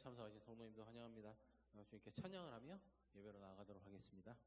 참석하신 성도님도 환영합니다. 주님께 찬양을 하며 예배로 나아가도록 하겠습니다.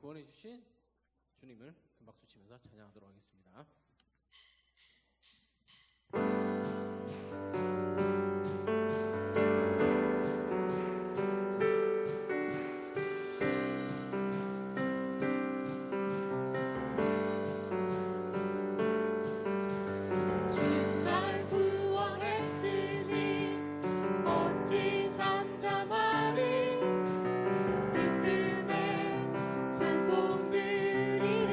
구원해주신 주님을 큰 박수 치면서 찬양하도록 하겠습니다. 찬송 드리리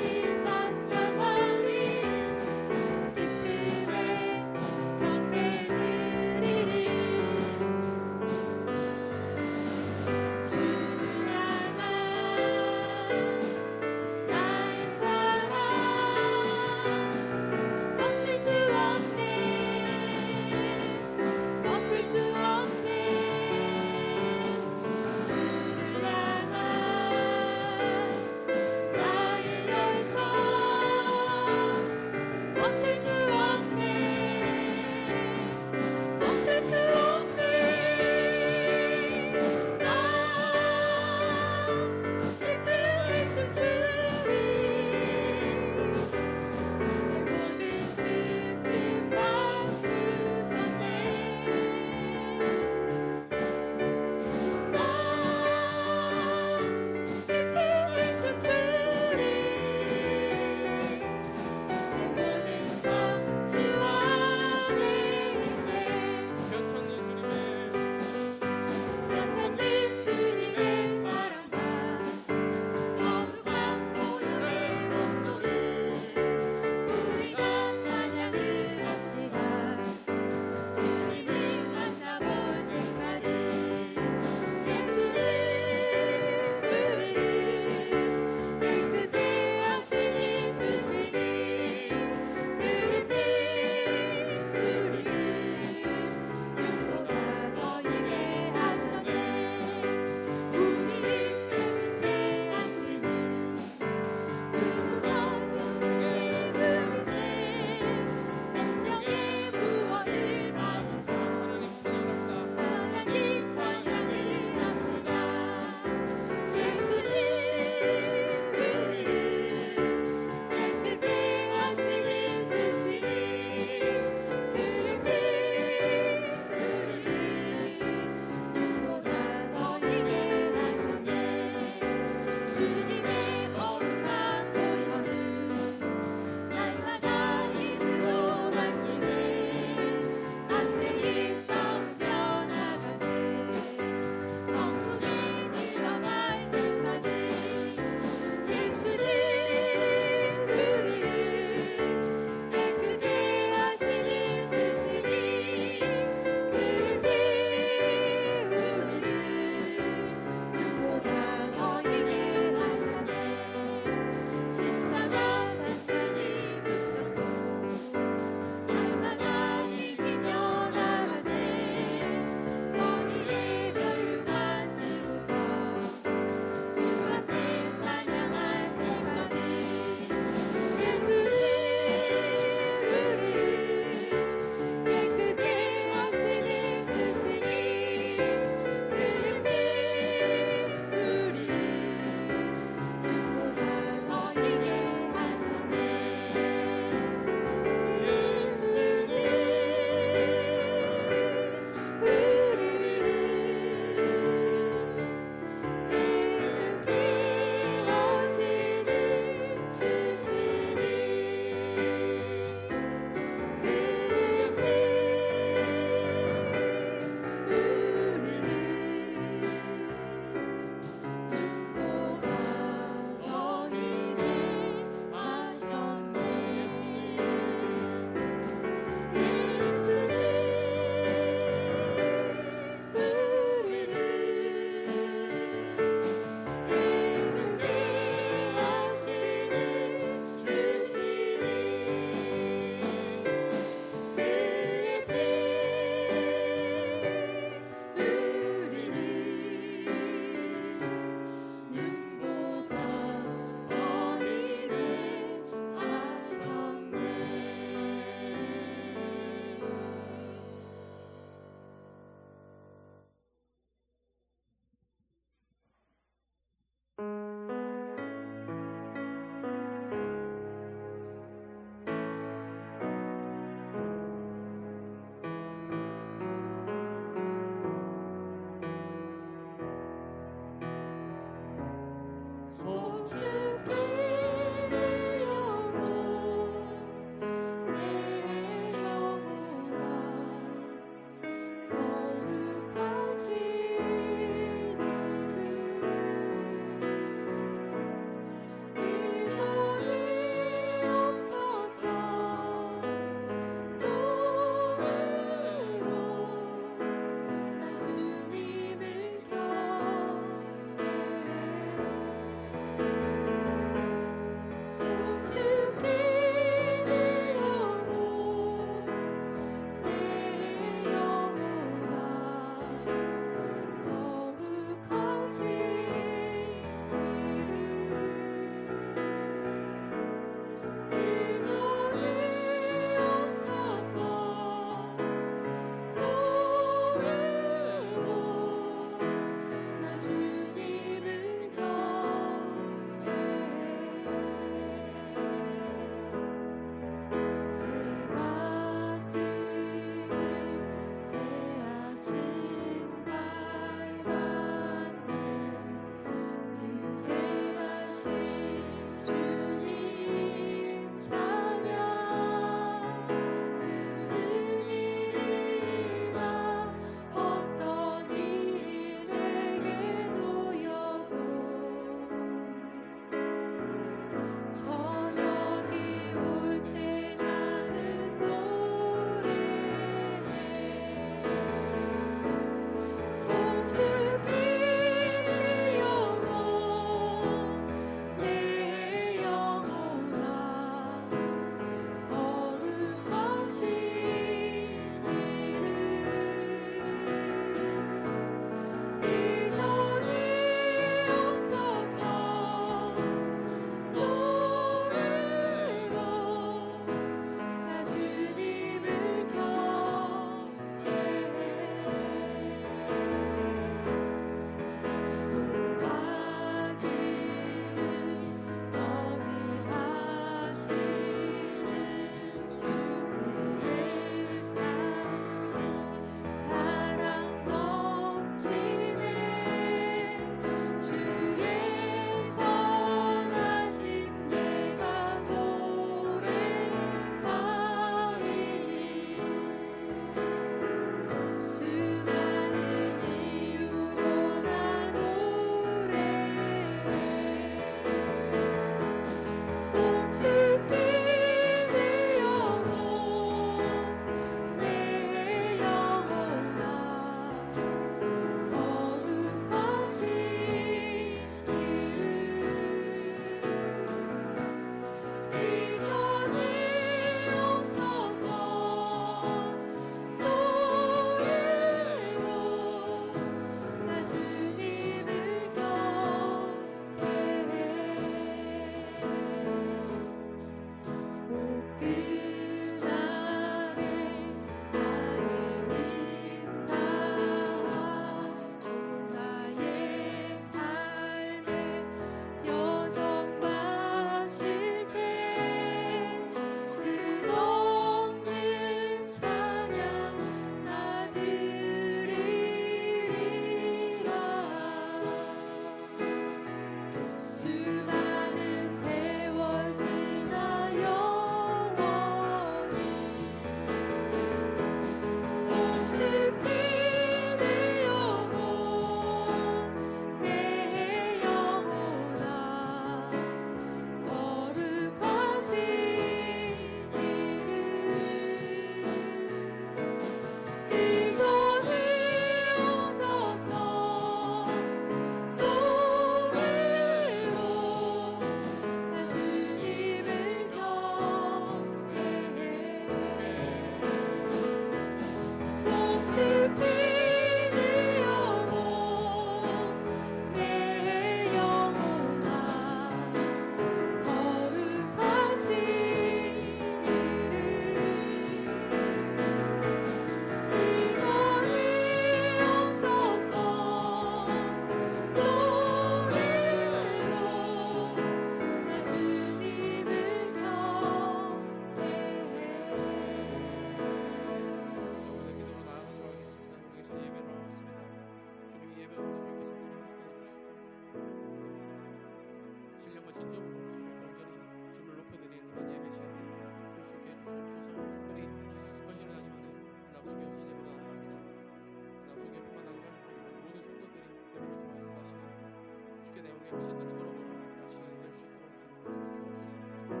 우리의 헌신들을 돌아보며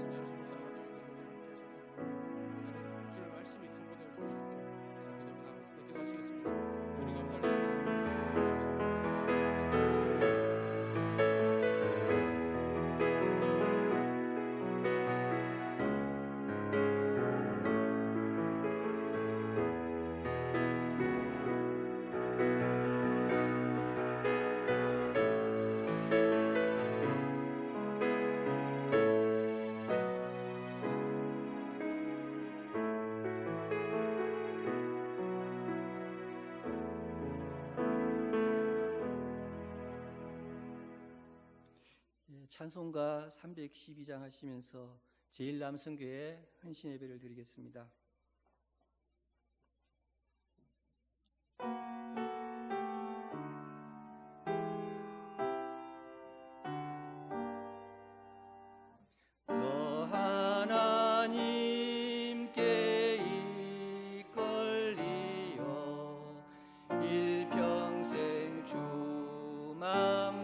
시간이 될 수 있도록 주님 은혜 주옵소서. 오늘로 말씀 여러분 묵상하는 여러분 함께 하셔서 오늘은 주의 말씀이 선포되어 주실 수 있도록 기도하며 나아가겠습니다. 기도하시겠습니다. 주님 감사드립니다. 찬송가 312장 하시면서 제1남성교회 헌신 예배를 드리겠습니다. 너 하나님께 이끌리어 일평생 주만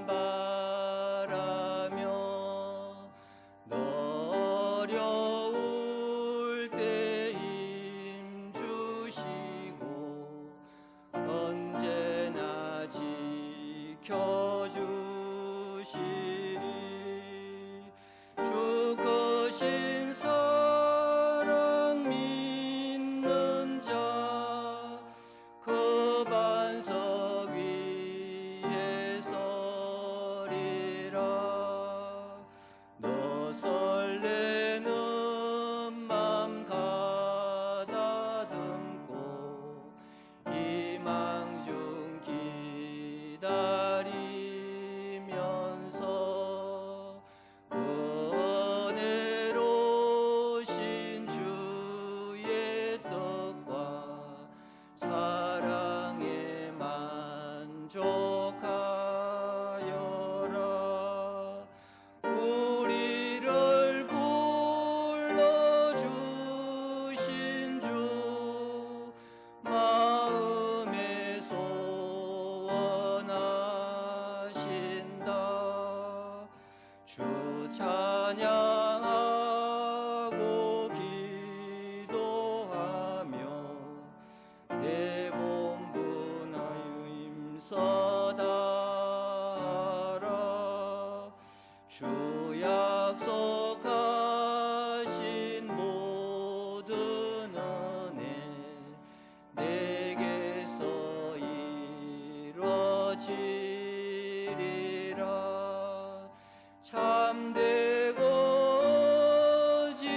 찬양하고 기도하며 내 본분하여 임서다하라. 주 약속하신 모든 은혜 내게서 이루어지리라. 참되고 오지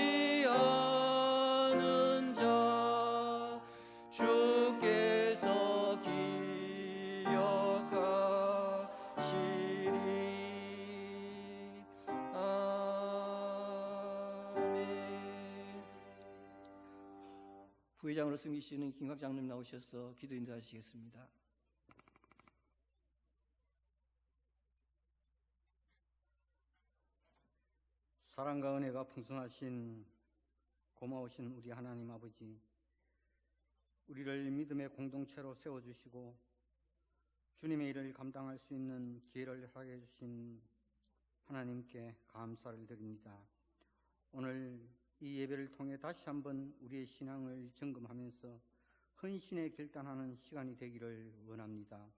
않은 자 주께서 기억하시리. 아멘. 부회장으로 섬기시는 김학 장로님 나오셔서 기도 인도하시겠습니다. 사랑과 은혜가 풍성하신 고마우신 우리 하나님 아버지, 우리를 믿음의 공동체로 세워주시고 주님의 일을 감당할 수 있는 기회를 허락해 주신 하나님께 감사를 드립니다. 오늘 이 예배를 통해 다시 한번 우리의 신앙을 점검하면서 헌신에 결단하는 시간이 되기를 원합니다.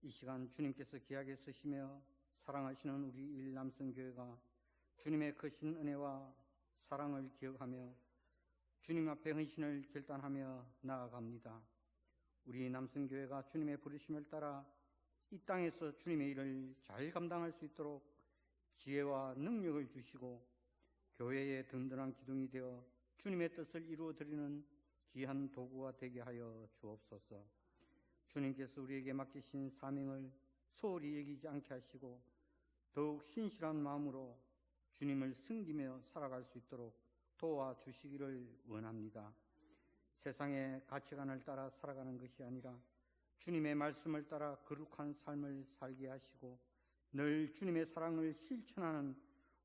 이 시간 주님께서 귀하게 쓰시며 사랑하시는 우리 일남성교회가 주님의 크신 은혜와 사랑을 기억하며 주님 앞에 헌신을 결단하며 나아갑니다. 우리 남성교회가 주님의 부르심을 따라 이 땅에서 주님의 일을 잘 감당할 수 있도록 지혜와 능력을 주시고 교회의 든든한 기둥이 되어 주님의 뜻을 이루어드리는 귀한 도구가 되게 하여 주옵소서. 주님께서 우리에게 맡기신 사명을 소홀히 여기지 않게 하시고 더욱 신실한 마음으로 주님을 섬기며 살아갈 수 있도록 도와주시기를 원합니다. 세상의 가치관을 따라 살아가는 것이 아니라 주님의 말씀을 따라 거룩한 삶을 살게 하시고 늘 주님의 사랑을 실천하는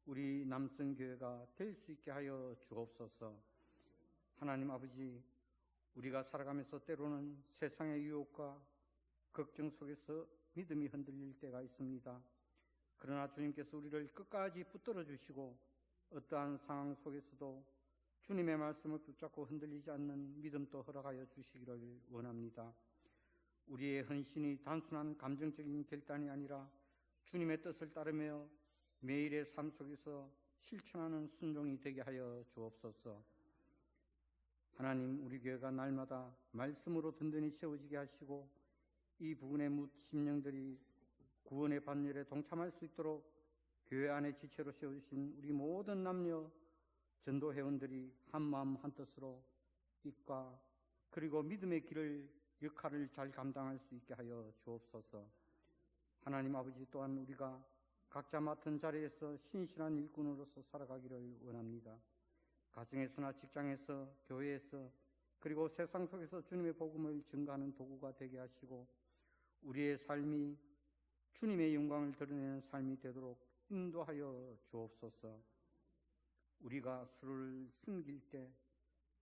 우리 남성교회가 될 수 있게 하여 주옵소서. 하나님 아버지, 우리가 살아가면서 때로는 세상의 유혹과 걱정 속에서 믿음이 흔들릴 때가 있습니다. 그러나 주님께서 우리를 끝까지 붙들어 주시고 어떠한 상황 속에서도 주님의 말씀을 붙잡고 흔들리지 않는 믿음도 허락하여 주시기를 원합니다. 우리의 헌신이 단순한 감정적인 결단이 아니라 주님의 뜻을 따르며 매일의 삶 속에서 실천하는 순종이 되게 하여 주옵소서. 하나님, 우리 교회가 날마다 말씀으로 든든히 세워지게 하시고 이 부근의 뭇 심령들이 구원의 반열에 동참할 수 있도록 교회 안에 지체로 세워주신 우리 모든 남녀 전도 회원들이 한마음 한뜻으로 빛과 그리고 믿음의 길을 역할을 잘 감당할 수 있게 하여 주옵소서. 하나님 아버지, 또한 우리가 각자 맡은 자리에서 신실한 일꾼으로서 살아가기를 원합니다. 가정에서나 직장에서, 교회에서, 그리고 세상 속에서 주님의 복음을 증거하는 도구가 되게 하시고 우리의 삶이 주님의 영광을 드러내는 삶이 되도록 인도하여 주옵소서. 우리가 서로를 섬길 때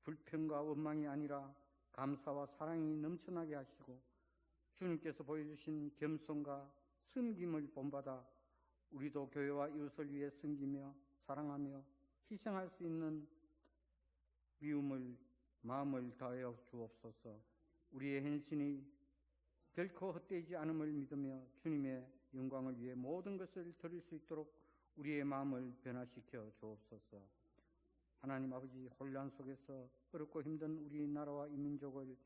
불평과 원망이 아니라 감사와 사랑이 넘쳐나게 하시고 주님께서 보여주신 겸손과 섬김을 본받아 우리도 교회와 이웃을 위해 섬기며 사랑하며 희생할 수 있는 미움을 마음을 다하여 주옵소서. 우리의 헌신이 결코 헛되지 않음을 믿으며 주님의 영광을 위해 모든 것을 드릴 수 있도록 우리의 마음을 변화시켜 주옵소서. 하나님 아버지, 혼란 속에서 어렵고 힘든 우리나라와 이 민족을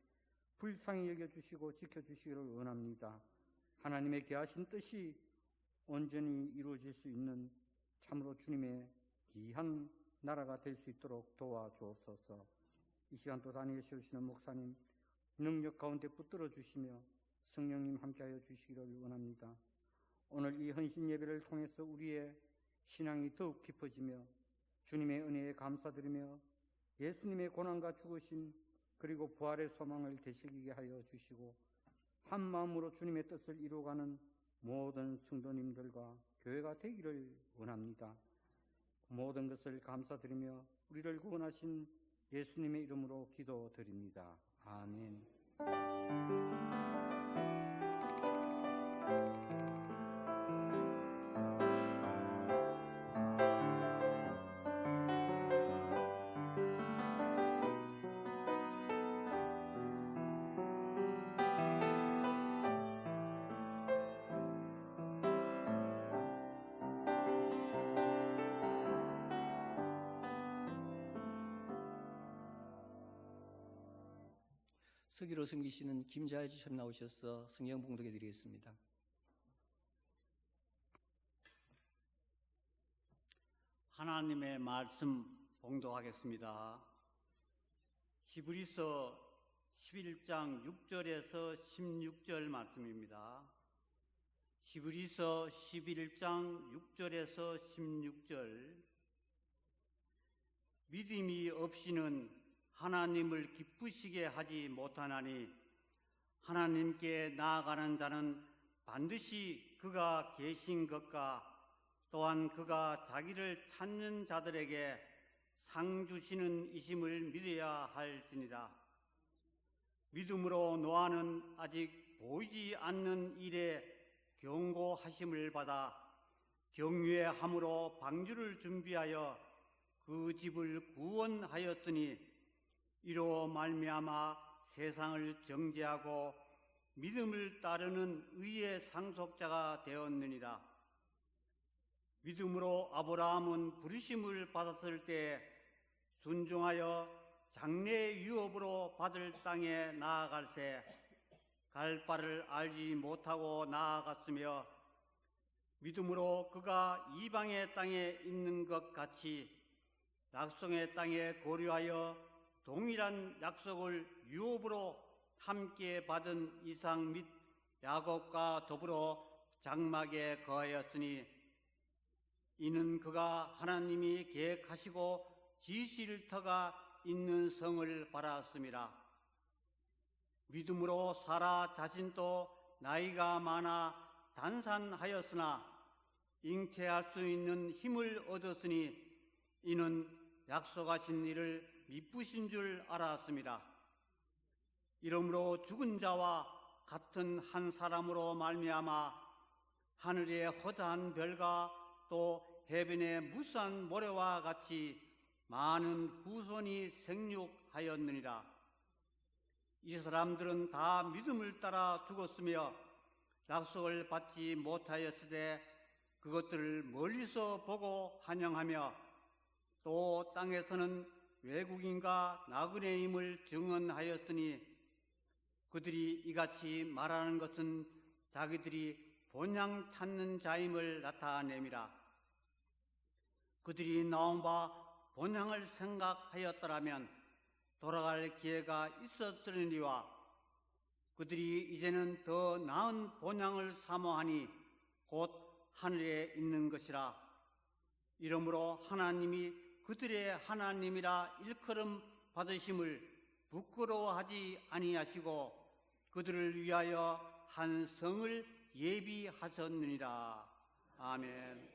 불쌍히 여겨주시고 지켜주시기를 원합니다. 하나님의 귀하신 뜻이 온전히 이루어질 수 있는 참으로 주님의 귀한 나라가 될 수 있도록 도와주옵소서. 이 시간 또 다니엘 세우시는 목사님 능력 가운데 붙들어 주시며 성령님 함께하여 주시기를 원합니다. 오늘 이 헌신 예배를 통해서 우리의 신앙이 더욱 깊어지며 주님의 은혜에 감사드리며 예수님의 고난과 죽으심 그리고 부활의 소망을 되새기게 하여 주시고 한 마음으로 주님의 뜻을 이루어가는 모든 성도님들과 교회가 되기를 원합니다. 모든 것을 감사드리며 우리를 구원하신 예수님의 이름으로 기도드립니다. 아멘. 서기로 섬기시는 김자혜 지사님 나오셔서 성경 봉독해 드리겠습니다. 하나님의 말씀 봉독하겠습니다. 히브리서 11장 6절에서 16절 말씀입니다. 히브리서 11장 6절에서 16절. 믿음이 없이는 하나님을 기쁘시게 하지 못하나니 하나님께 나아가는 자는 반드시 그가 계신 것과 또한 그가 자기를 찾는 자들에게 상 주시는 이심을 믿어야 할지니라. 믿음으로 노아는 아직 보이지 않는 일에 경고하심을 받아 경유함으로 방주를 준비하여 그 집을 구원하였으니 이로 말미암아 세상을 정죄하고 믿음을 따르는 의의 상속자가 되었느니라. 믿음으로 아브라함은 부르심을 받았을 때 순종하여 장래 유업으로 받을 땅에 나아갈새 갈 바를 알지 못하고 나아갔으며 믿음으로 그가 이방의 땅에 있는 것 같이 약속의 땅에 거류하여 동일한 약속을 유업으로 함께 받은 이삭 및 야곱과 더불어 장막에 거하였으니 이는 그가 하나님이 계획하시고 지으실 터가 있는 성을 바랐음이라. 믿음으로 사라 자신도 나이가 많아 단산하였으나 잉태할 수 있는 힘을 얻었으니 이는 약속하신 일을 미쁘신 줄 알았습니다. 이러므로 죽은 자와 같은 한 사람으로 말미암아 하늘의 허다한 별과 또 해변의 무수한 모래와 같이 많은 후손이 생육하였느니라. 이 사람들은 다 믿음을 따라 죽었으며 약속을 받지 못하였으되 그것들을 멀리서 보고 환영하며 또 땅에서는 외국인과 나그네임을 증언하였으니 그들이 이같이 말하는 것은 자기들이 본향 찾는 자임을 나타내미라. 그들이 나온 바 본향을 생각하였더라면 돌아갈 기회가 있었으리니와 그들이 이제는 더 나은 본향을 사모하니 곧 하늘에 있는 것이라. 이러므로 하나님이 그들의 하나님이라 일컬음 받으심을 부끄러워하지 아니하시고 그들을 위하여 한 성을 예비하셨느니라. 아멘.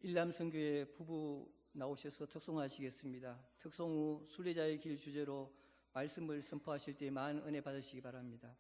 일남선교회 부부 나오셔서 특송하시겠습니다. 특송 후 순례자의 길 주제로 말씀을 선포하실 때 많은 은혜 받으시기 바랍니다.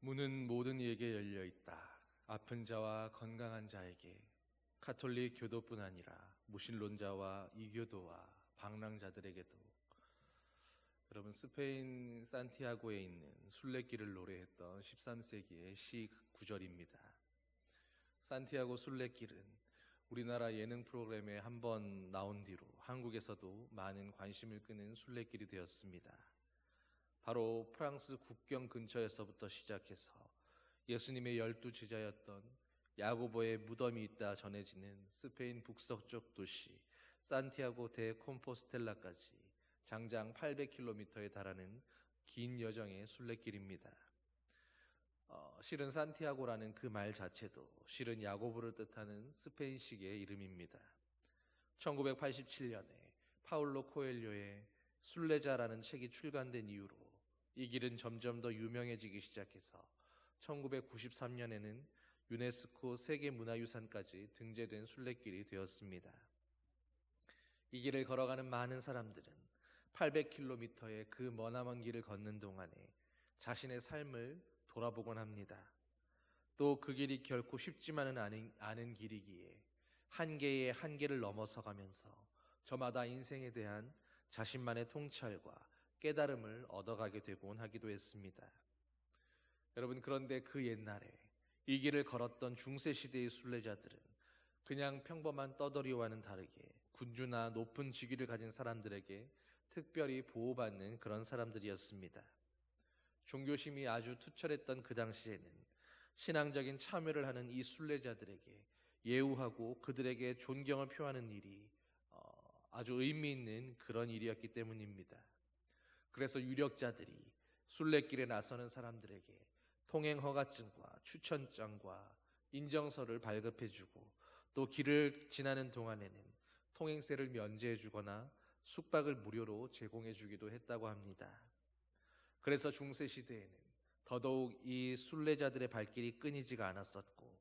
문은 모든 이에게 열려 있다. 아픈 자와 건강한 자에게, 카톨릭 교도뿐 아니라 무신론자와 이교도와 방랑자들에게도. 여러분, 스페인 산티아고에 있는 순례길을 노래했던 13세기의 시 구절입니다. 산티아고 순례길은 우리나라 예능 프로그램에 한번 나온 뒤로 한국에서도 많은 관심을 끄는 순례길이 되었습니다. 바로 프랑스 국경 근처에서부터 시작해서 예수님의 12제자였던 야고보의 무덤이 있다 전해지는 스페인 북서쪽 도시 산티아고 데 콤포스텔라까지 장장 800km에 달하는 긴 여정의 순례길입니다. 실은 산티아고라는 그 말 자체도 실은 야고보를 뜻하는 스페인식의 이름입니다. 1987년에 파울로 코엘료의 순례자라는 책이 출간된 이후로 이 길은 점점 더 유명해지기 시작해서 1993년에는 유네스코 세계문화유산까지 등재된 순례길이 되었습니다. 이 길을 걸어가는 많은 사람들은 800km의 그 머나먼 길을 걷는 동안에 자신의 삶을 돌아보곤 합니다. 또 그 길이 결코 쉽지만은 않은 길이기에 한계의 한계를 넘어서 가면서 저마다 인생에 대한 자신만의 통찰과 깨달음을 얻어가게 되곤 하기도 했습니다. 여러분, 그런데 그 옛날에 이 길을 걸었던 중세시대의 순례자들은 그냥 평범한 떠돌이와는 다르게 군주나 높은 직위를 가진 사람들에게 특별히 보호받는 그런 사람들이었습니다. 종교심이 아주 투철했던 그 당시에는 신앙적인 참여를 하는 이 순례자들에게 예우하고 그들에게 존경을 표하는 일이 아주 의미 있는 그런 일이었기 때문입니다. 그래서 유력자들이 순례길에 나서는 사람들에게 통행 허가증과 추천장과 인정서를 발급해주고 또 길을 지나는 동안에는 통행세를 면제해주거나 숙박을 무료로 제공해주기도 했다고 합니다. 그래서 중세시대에는 더더욱 이 순례자들의 발길이 끊이지가 않았었고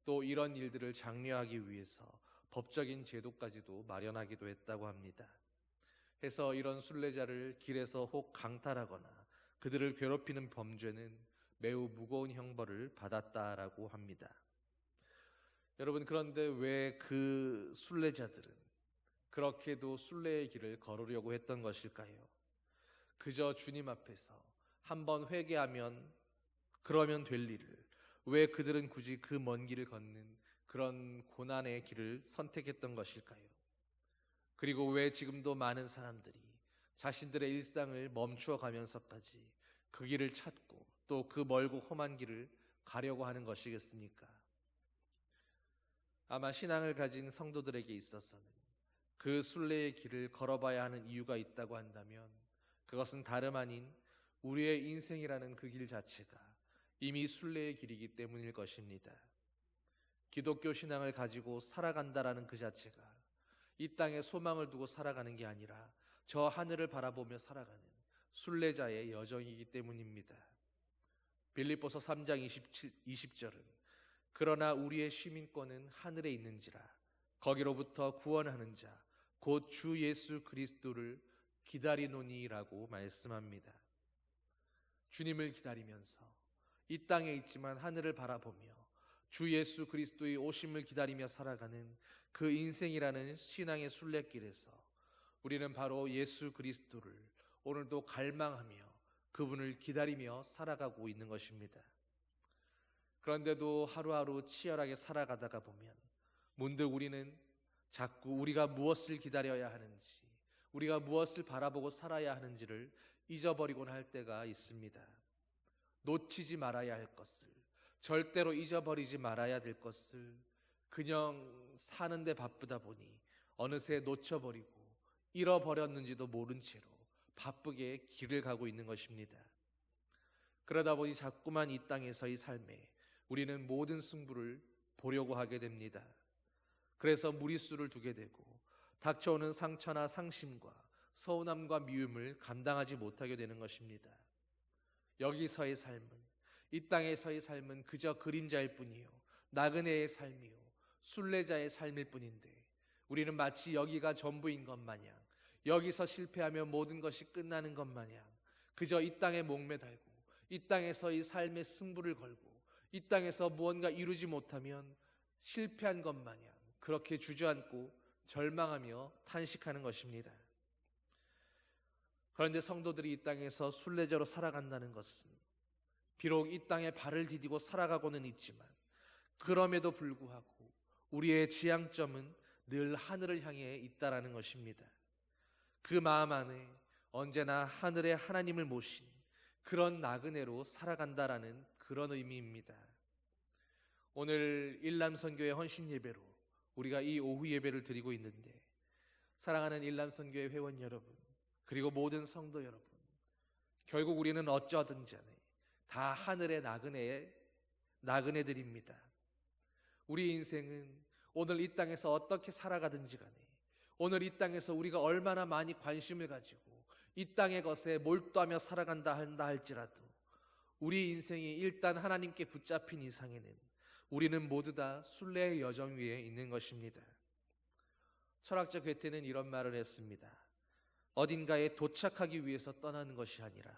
또 이런 일들을 장려하기 위해서 법적인 제도까지도 마련하기도 했다고 합니다. 해서 이런 순례자를 길에서 혹 강탈하거나 그들을 괴롭히는 범죄는 매우 무거운 형벌을 받았다라고 합니다. 여러분, 그런데 왜 그 순례자들은 그렇게도 순례의 길을 걸으려고 했던 것일까요? 그저 주님 앞에서 한번 회개하면 그러면 될 일을 왜 그들은 굳이 그 먼 길을 걷는 그런 고난의 길을 선택했던 것일까요? 그리고 왜 지금도 많은 사람들이 자신들의 일상을 멈추어 가면서까지 그 길을 찾고 또 그 멀고 험한 길을 가려고 하는 것이겠습니까? 아마 신앙을 가진 성도들에게 있어서는 그 순례의 길을 걸어봐야 하는 이유가 있다고 한다면 그것은 다름 아닌 우리의 인생이라는 그 길 자체가 이미 순례의 길이기 때문일 것입니다. 기독교 신앙을 가지고 살아간다라는 그 자체가 이 땅에 소망을 두고 살아가는 게 아니라 저 하늘을 바라보며 살아가는 순례자의 여정이기 때문입니다. 빌립보서 3장 20절은 그러나 우리의 시민권은 하늘에 있는지라 거기로부터 구원하는 자 곧 주 예수 그리스도를 기다리노니라고 말씀합니다. 주님을 기다리면서 이 땅에 있지만 하늘을 바라보며 주 예수 그리스도의 오심을 기다리며 살아가는 그 인생이라는 신앙의 순례길에서 우리는 바로 예수 그리스도를 오늘도 갈망하며 그분을 기다리며 살아가고 있는 것입니다. 그런데도 하루하루 치열하게 살아가다가 보면 문득 우리는 자꾸 우리가 무엇을 기다려야 하는지, 우리가 무엇을 바라보고 살아야 하는지를 잊어버리곤 할 때가 있습니다. 놓치지 말아야 할 것을, 절대로 잊어버리지 말아야 될 것을 그냥 사는데 바쁘다 보니 어느새 놓쳐버리고 잃어버렸는지도 모른 채로 바쁘게 길을 가고 있는 것입니다. 그러다 보니 자꾸만 이 땅에서의 삶에 우리는 모든 승부를 보려고 하게 됩니다. 그래서 무리수를 두게 되고 닥쳐오는 상처나 상심과 서운함과 미움을 감당하지 못하게 되는 것입니다. 여기서의 삶은, 이 땅에서의 삶은 그저 그림자일 뿐이요 나그네의 삶이요 순례자의 삶일 뿐인데 우리는 마치 여기가 전부인 것 마냥, 여기서 실패하면 모든 것이 끝나는 것 마냥 그저 이 땅에 목매달고 이 땅에서 이 삶의 승부를 걸고 이 땅에서 무언가 이루지 못하면 실패한 것 마냥 그렇게 주저앉고 절망하며 탄식하는 것입니다. 그런데 성도들이 이 땅에서 순례자로 살아간다는 것은 비록 이 땅에 발을 디디고 살아가고는 있지만 그럼에도 불구하고 우리의 지향점은 늘 하늘을 향해 있다라는 것입니다. 그 마음 안에 언제나 하늘의 하나님을 모신 그런 나그네로 살아간다라는 그런 의미입니다. 오늘 일남선교회 헌신 예배로 우리가 이 오후 예배를 드리고 있는데, 사랑하는 일남선교회 회원 여러분, 그리고 모든 성도 여러분, 결국 우리는 어쩌든지 간에 다 하늘의 나그네들입니다. 우리 인생은 오늘 이 땅에서 어떻게 살아가든지 간에, 오늘 이 땅에서 우리가 얼마나 많이 관심을 가지고 이 땅의 것에 몰두하며 살아간다 한다 할지라도 우리 인생이 일단 하나님께 붙잡힌 이상에는 우리는 모두 다 순례의 여정 위에 있는 것입니다. 철학자 괴테는 이런 말을 했습니다. 어딘가에 도착하기 위해서 떠나는 것이 아니라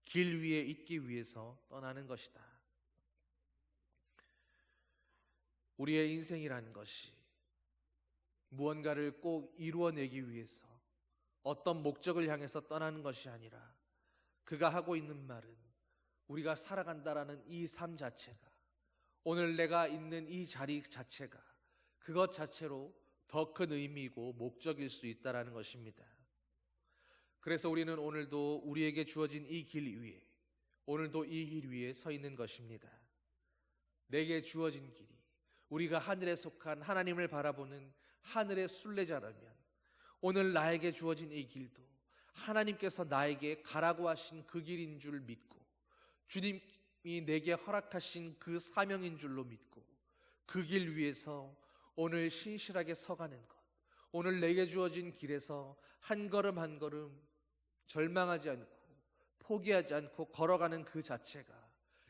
길 위에 있기 위해서 떠나는 것이다. 우리의 인생이라는 것이 무언가를 꼭 이루어내기 위해서 어떤 목적을 향해서 떠나는 것이 아니라 그가 하고 있는 말은 우리가 살아간다라는 이 삶 자체가, 오늘 내가 있는 이 자리 자체가 그것 자체로 더 큰 의미이고 목적일 수 있다라는 것입니다. 그래서 우리는 오늘도 우리에게 주어진 이 길 위에, 오늘도 이 길 위에 서 있는 것입니다. 내게 주어진 길이 우리가 하늘에 속한 하나님을 바라보는 하늘의 순례자라면 오늘 나에게 주어진 이 길도 하나님께서 나에게 가라고 하신 그 길인 줄 믿고, 주님이 내게 허락하신 그 사명인 줄로 믿고 그 길 위에서 오늘 신실하게 서가는 것, 오늘 내게 주어진 길에서 한 걸음 한 걸음 절망하지 않고 포기하지 않고 걸어가는 그 자체가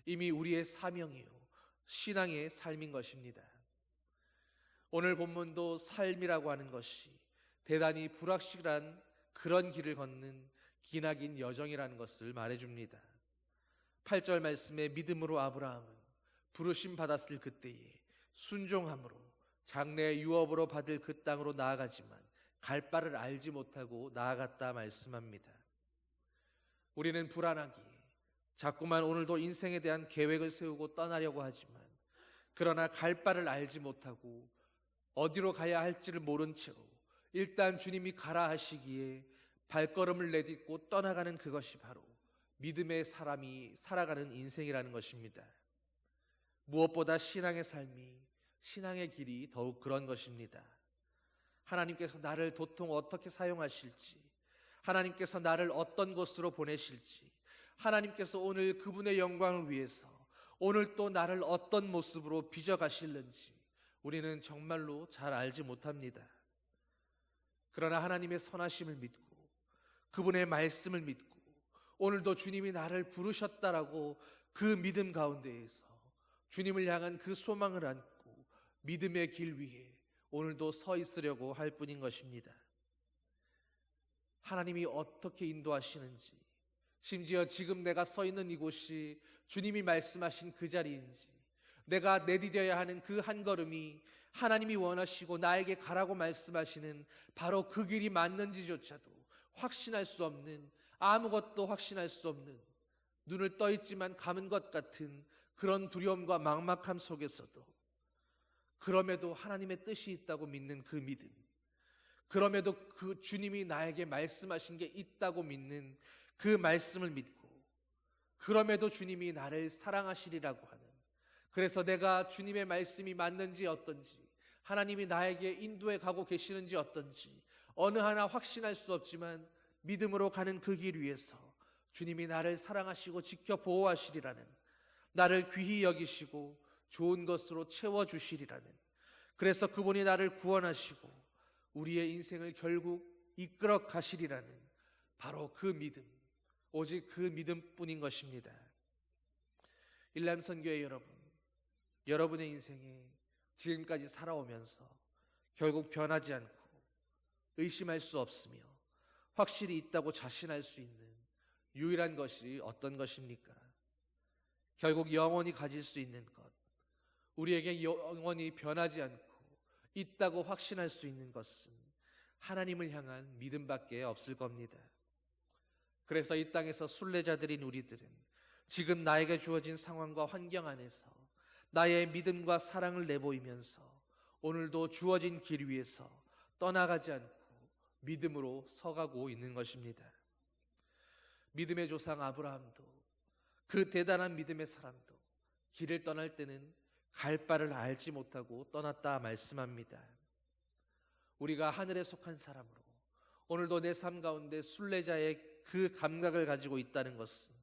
이미 우리의 사명이요 신앙의 삶인 것입니다. 오늘 본문도 삶이라고 하는 것이 대단히 불확실한 그런 길을 걷는 기나긴 여정이라는 것을 말해줍니다. 8절 말씀에 믿음으로 아브라함은 부르심 받았을 그때에 순종함으로 장래의 유업으로 받을 그 땅으로 나아가지만 갈 바를 알지 못하고 나아갔다 말씀합니다. 우리는 불안하기에 자꾸만 오늘도 인생에 대한 계획을 세우고 떠나려고 하지만, 그러나 갈 바를 알지 못하고 어디로 가야 할지를 모른 채로 일단 주님이 가라 하시기에 발걸음을 내딛고 떠나가는 그것이 바로 믿음의 사람이 살아가는 인생이라는 것입니다. 무엇보다 신앙의 삶이, 신앙의 길이 더욱 그런 것입니다. 하나님께서 나를 도통 어떻게 사용하실지, 하나님께서 나를 어떤 곳으로 보내실지, 하나님께서 오늘 그분의 영광을 위해서 오늘 또 나를 어떤 모습으로 빚어가실는지 우리는 정말로 잘 알지 못합니다. 그러나 하나님의 선하심을 믿고 그분의 말씀을 믿고 오늘도 주님이 나를 부르셨다라고 그 믿음 가운데에서 주님을 향한 그 소망을 안고 믿음의 길 위에 오늘도 서 있으려고 할 뿐인 것입니다. 하나님이 어떻게 인도하시는지, 심지어 지금 내가 서 있는 이곳이 주님이 말씀하신 그 자리인지, 내가 내디뎌야 하는 그 한 걸음이 하나님이 원하시고 나에게 가라고 말씀하시는 바로 그 길이 맞는지조차도 확신할 수 없는, 아무것도 확신할 수 없는, 눈을 떠 있지만 감은 것 같은 그런 두려움과 막막함 속에서도 그럼에도 하나님의 뜻이 있다고 믿는 그 믿음, 그럼에도 그 주님이 나에게 말씀하신 게 있다고 믿는 그 말씀을 믿고, 그럼에도 주님이 나를 사랑하시리라고 하는, 그래서 내가 주님의 말씀이 맞는지 어떤지, 하나님이 나에게 인도해 가고 계시는지 어떤지 어느 하나 확신할 수 없지만 믿음으로 가는 그 길 위에서 주님이 나를 사랑하시고 지켜 보호하시리라는, 나를 귀히 여기시고 좋은 것으로 채워주시리라는, 그래서 그분이 나를 구원하시고 우리의 인생을 결국 이끌어 가시리라는 바로 그 믿음, 오직 그 믿음뿐인 것입니다. 일남선교회 여러분, 여러분의 인생에 지금까지 살아오면서 결국 변하지 않고 의심할 수 없으며 확실히 있다고 자신할 수 있는 유일한 것이 어떤 것입니까? 결국 영원히 가질 수 있는 것, 우리에게 영원히 변하지 않고 있다고 확신할 수 있는 것은 하나님을 향한 믿음밖에 없을 겁니다. 그래서 이 땅에서 순례자들인 우리들은 지금 나에게 주어진 상황과 환경 안에서 나의 믿음과 사랑을 내보이면서 오늘도 주어진 길 위에서 떠나가지 않고 믿음으로 서가고 있는 것입니다. 믿음의 조상 아브라함도, 그 대단한 믿음의 사람도 길을 떠날 때는 갈 바를 알지 못하고 떠났다 말씀합니다. 우리가 하늘에 속한 사람으로 오늘도 내 삶 가운데 순례자의 그 감각을 가지고 있다는 것은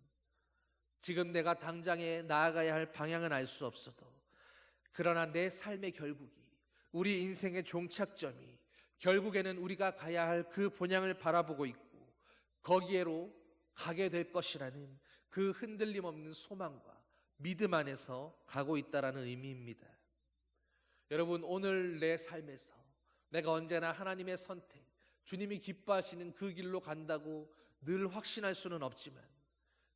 지금 내가 당장에 나아가야 할 방향은 알 수 없어도, 그러나 내 삶의 결국이, 우리 인생의 종착점이 결국에는 우리가 가야 할 그 본향을 바라보고 있고 거기에로 가게 될 것이라는 그 흔들림 없는 소망과 믿음 안에서 가고 있다는 의미입니다. 여러분, 오늘 내 삶에서 내가 언제나 하나님의 선택, 주님이 기뻐하시는 그 길로 간다고 늘 확신할 수는 없지만,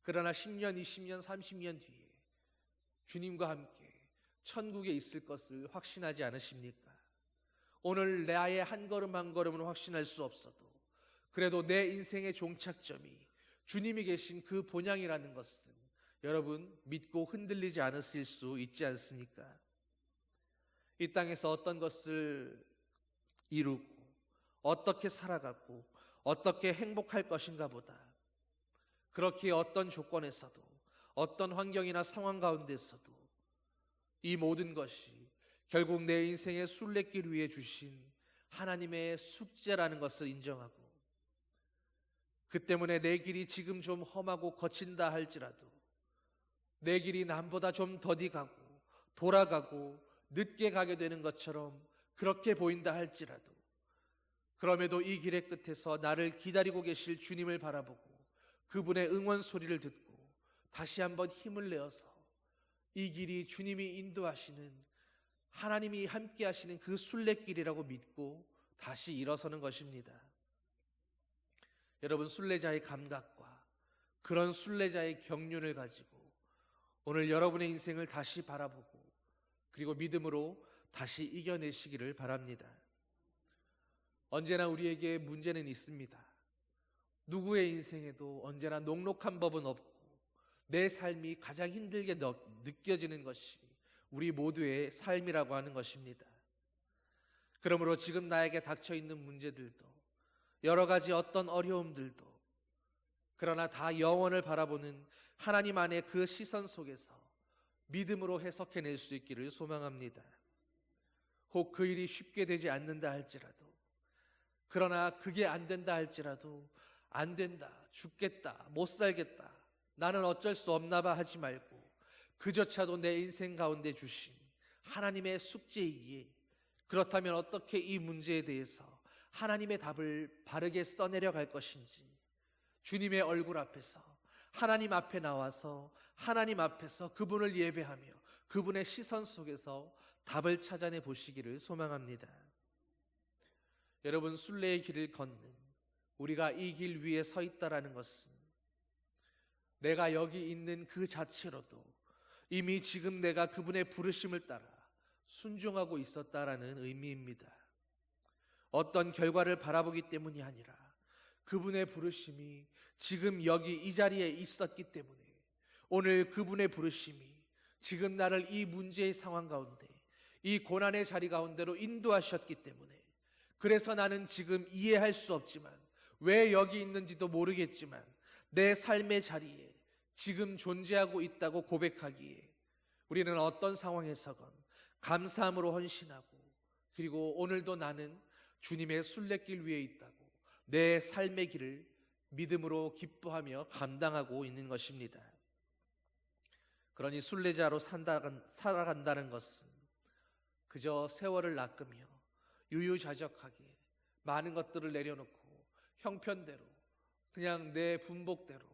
그러나 10년, 20년, 30년 뒤에 주님과 함께 천국에 있을 것을 확신하지 않으십니까? 오늘 나의 한 걸음 한 걸음은 확신할 수 없어도 그래도 내 인생의 종착점이 주님이 계신 그 본향이라는 것은 여러분 믿고 흔들리지 않으실 수 있지 않습니까? 이 땅에서 어떤 것을 이루고 어떻게 살아가고 어떻게 행복할 것인가 보다, 그렇게 어떤 조건에서도 어떤 환경이나 상황 가운데서도 이 모든 것이 결국 내 인생의 순례길 위에 주신 하나님의 숙제라는 것을 인정하고, 그 때문에 내 길이 지금 좀 험하고 거친다 할지라도, 내 길이 남보다 좀 더디 가고 돌아가고 늦게 가게 되는 것처럼 그렇게 보인다 할지라도, 그럼에도 이 길의 끝에서 나를 기다리고 계실 주님을 바라보고 그분의 응원 소리를 듣고 다시 한번 힘을 내어서 이 길이 주님이 인도하시는, 하나님이 함께 하시는 그 순례길이라고 믿고 다시 일어서는 것입니다. 여러분, 순례자의 감각과 그런 순례자의 경륜을 가지고 오늘 여러분의 인생을 다시 바라보고 그리고 믿음으로 다시 이겨내시기를 바랍니다. 언제나 우리에게 문제는 있습니다. 누구의 인생에도 언제나 녹록한 법은 없고 내 삶이 가장 힘들게 느껴지는 것이 우리 모두의 삶이라고 하는 것입니다. 그러므로 지금 나에게 닥쳐있는 문제들도, 여러 가지 어떤 어려움들도, 그러나 다 영원을 바라보는 하나님 안의 그 시선 속에서 믿음으로 해석해낼 수 있기를 소망합니다. 혹 그 일이 쉽게 되지 않는다 할지라도, 그러나 그게 안 된다 할지라도 안 된다, 죽겠다, 못 살겠다, 나는 어쩔 수 없나 봐 하지 말고 그조차도 내 인생 가운데 주신 하나님의 숙제이기에, 그렇다면 어떻게 이 문제에 대해서 하나님의 답을 바르게 써내려 갈 것인지, 주님의 얼굴 앞에서 하나님 앞에 나와서 하나님 앞에서 그분을 예배하며 그분의 시선 속에서 답을 찾아내 보시기를 소망합니다. 여러분, 순례의 길을 걷는 우리가 이 길 위에 서 있다라는 것은 내가 여기 있는 그 자체로도 이미 지금 내가 그분의 부르심을 따라 순종하고 있었다라는 의미입니다. 어떤 결과를 바라보기 때문이 아니라 그분의 부르심이 지금 여기 이 자리에 있었기 때문에, 오늘 그분의 부르심이 지금 나를 이 문제의 상황 가운데, 이 고난의 자리 가운데로 인도하셨기 때문에, 그래서 나는 지금 이해할 수 없지만, 왜 여기 있는지도 모르겠지만 내 삶의 자리에 지금 존재하고 있다고 고백하기에 우리는 어떤 상황에서건 감사함으로 헌신하고, 그리고 오늘도 나는 주님의 순례길 위에 있다고 내 삶의 길을 믿음으로 기뻐하며 감당하고 있는 것입니다. 그러니 순례자로 살아간다는 것은 그저 세월을 낚으며 유유자적하게 많은 것들을 내려놓고 형편대로 그냥 내 분복대로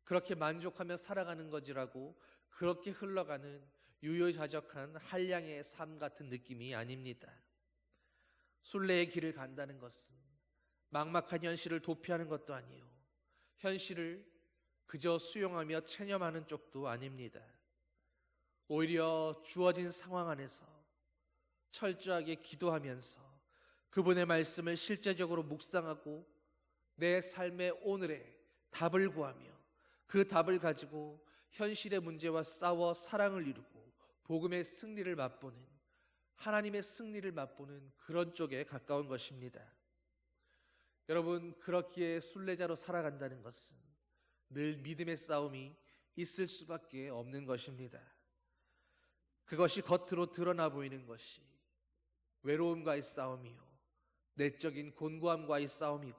그렇게 만족하며 살아가는 것이라고, 그렇게 흘러가는 유유자적한 한량의 삶 같은 느낌이 아닙니다. 순례의 길을 간다는 것은 막막한 현실을 도피하는 것도 아니요, 현실을 그저 수용하며 체념하는 쪽도 아닙니다. 오히려 주어진 상황 안에서 철저하게 기도하면서 그분의 말씀을 실제적으로 묵상하고 내 삶의 오늘의 답을 구하며 그 답을 가지고 현실의 문제와 싸워 사랑을 이루고 복음의 승리를 맛보는, 하나님의 승리를 맛보는 그런 쪽에 가까운 것입니다. 여러분, 그렇기에 순례자로 살아간다는 것은 늘 믿음의 싸움이 있을 수밖에 없는 것입니다. 그것이 겉으로 드러나 보이는 것이 외로움과의 싸움이요, 내적인 곤고함과의 싸움이고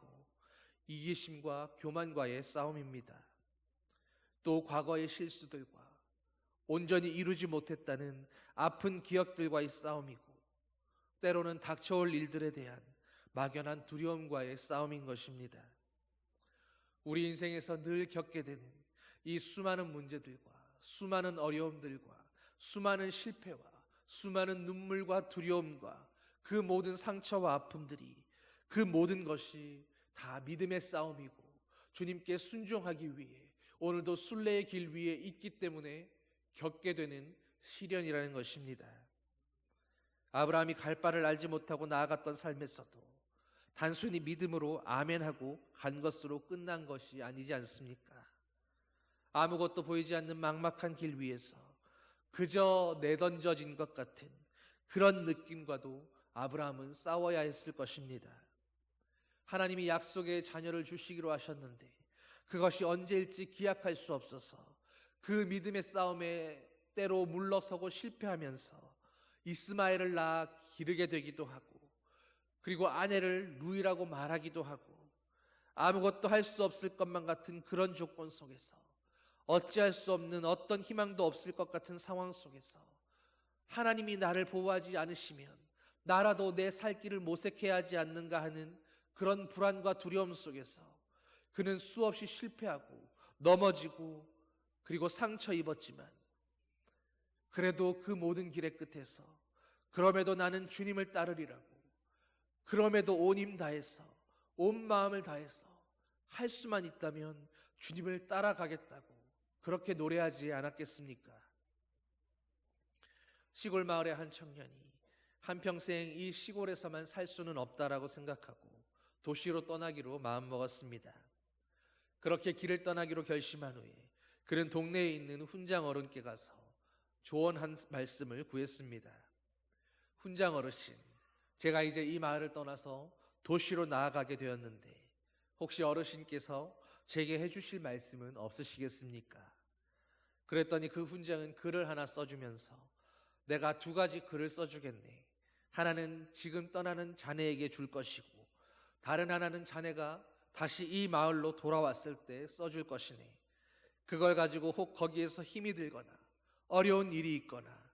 이기심과 교만과의 싸움입니다. 또 과거의 실수들과 온전히 이루지 못했다는 아픈 기억들과의 싸움이고 때로는 닥쳐올 일들에 대한 막연한 두려움과의 싸움인 것입니다. 우리 인생에서 늘 겪게 되는 이 수많은 문제들과 수많은 어려움들과 수많은 실패와 수많은 눈물과 두려움과 그 모든 상처와 아픔들이, 그 모든 것이 다 믿음의 싸움이고 주님께 순종하기 위해 오늘도 순례의 길 위에 있기 때문에 겪게 되는 시련이라는 것입니다. 아브라함이 갈 바를 알지 못하고 나아갔던 삶에서도 단순히 믿음으로 아멘하고 간 것으로 끝난 것이 아니지 않습니까? 아무것도 보이지 않는 막막한 길 위에서 그저 내던져진 것 같은 그런 느낌과도 아브라함은 싸워야 했을 것입니다. 하나님이 약속의 자녀를 주시기로 하셨는데 그것이 언제일지 기약할 수 없어서 그 믿음의 싸움에 때로 물러서고 실패하면서 이스마엘을 낳아 기르게 되기도 하고, 그리고 아내를 누이라고 말하기도 하고, 아무것도 할 수 없을 것만 같은 그런 조건 속에서, 어찌할 수 없는 어떤 희망도 없을 것 같은 상황 속에서 하나님이 나를 보호하지 않으시면 나라도 내 살 길을 모색해야 하지 않는가 하는 그런 불안과 두려움 속에서 그는 수없이 실패하고 넘어지고 그리고 상처 입었지만, 그래도 그 모든 길의 끝에서 그럼에도 나는 주님을 따르리라고, 그럼에도 온 힘 다해서 온 마음을 다해서 할 수만 있다면 주님을 따라가겠다고 그렇게 노래하지 않았겠습니까? 시골 마을의 한 청년이 한평생 이 시골에서만 살 수는 없다라고 생각하고 도시로 떠나기로 마음먹었습니다. 그렇게 길을 떠나기로 결심한 후에 그는 동네에 있는 훈장 어른께 가서 조언 한 말씀을 구했습니다. 훈장 어르신, 제가 이제 이 마을을 떠나서 도시로 나아가게 되었는데 혹시 어르신께서 제게 해주실 말씀은 없으시겠습니까? 그랬더니 그 훈장은 글을 하나 써주면서 내가 두 가지 글을 써주겠네. 하나는 지금 떠나는 자네에게 줄 것이고 다른 하나는 자네가 다시 이 마을로 돌아왔을 때 써줄 것이네. 그걸 가지고 혹 거기에서 힘이 들거나 어려운 일이 있거나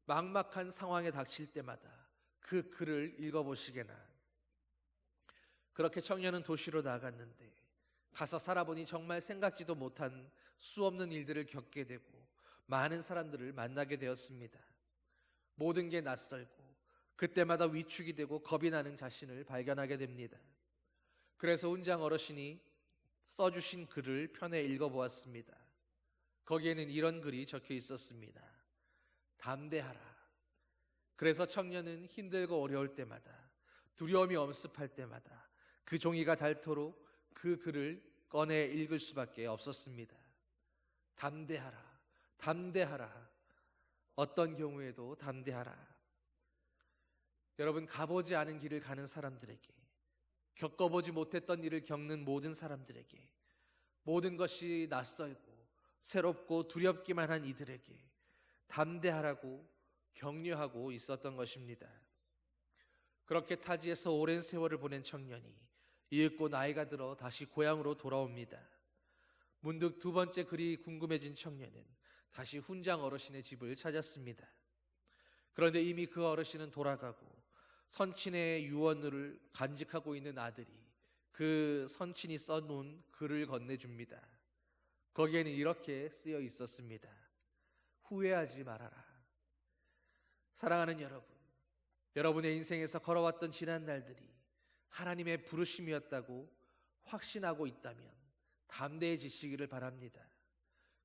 막막한 상황에 닥칠 때마다 그 글을 읽어보시게나. 그렇게 청년은 도시로 나갔는데 가서 살아보니 정말 생각지도 못한 수없는 일들을 겪게 되고 많은 사람들을 만나게 되었습니다. 모든 게 낯설고 그때마다 위축이 되고 겁이 나는 자신을 발견하게 됩니다. 그래서 훈장 어르신이 써주신 글을 편에 읽어보았습니다. 거기에는 이런 글이 적혀 있었습니다. 담대하라. 그래서 청년은 힘들고 어려울 때마다, 두려움이 엄습할 때마다 그 종이가 닳도록 그 글을 꺼내 읽을 수밖에 없었습니다. 담대하라, 담대하라. 어떤 경우에도 담대하라. 여러분, 가보지 않은 길을 가는 사람들에게, 겪어보지 못했던 일을 겪는 모든 사람들에게, 모든 것이 낯설고 새롭고 두렵기만 한 이들에게 담대하라고 격려하고 있었던 것입니다. 그렇게 타지에서 오랜 세월을 보낸 청년이 이윽고 나이가 들어 다시 고향으로 돌아옵니다. 문득 두 번째 글이 궁금해진 청년은 다시 훈장 어르신의 집을 찾았습니다. 그런데 이미 그 어르신은 돌아가고 선친의 유언을 간직하고 있는 아들이 그 선친이 써놓은 글을 건네줍니다. 거기에는 이렇게 쓰여 있었습니다. 후회하지 말아라. 사랑하는 여러분, 여러분의 인생에서 걸어왔던 지난 날들이 하나님의 부르심이었다고 확신하고 있다면 담대해지시기를 바랍니다.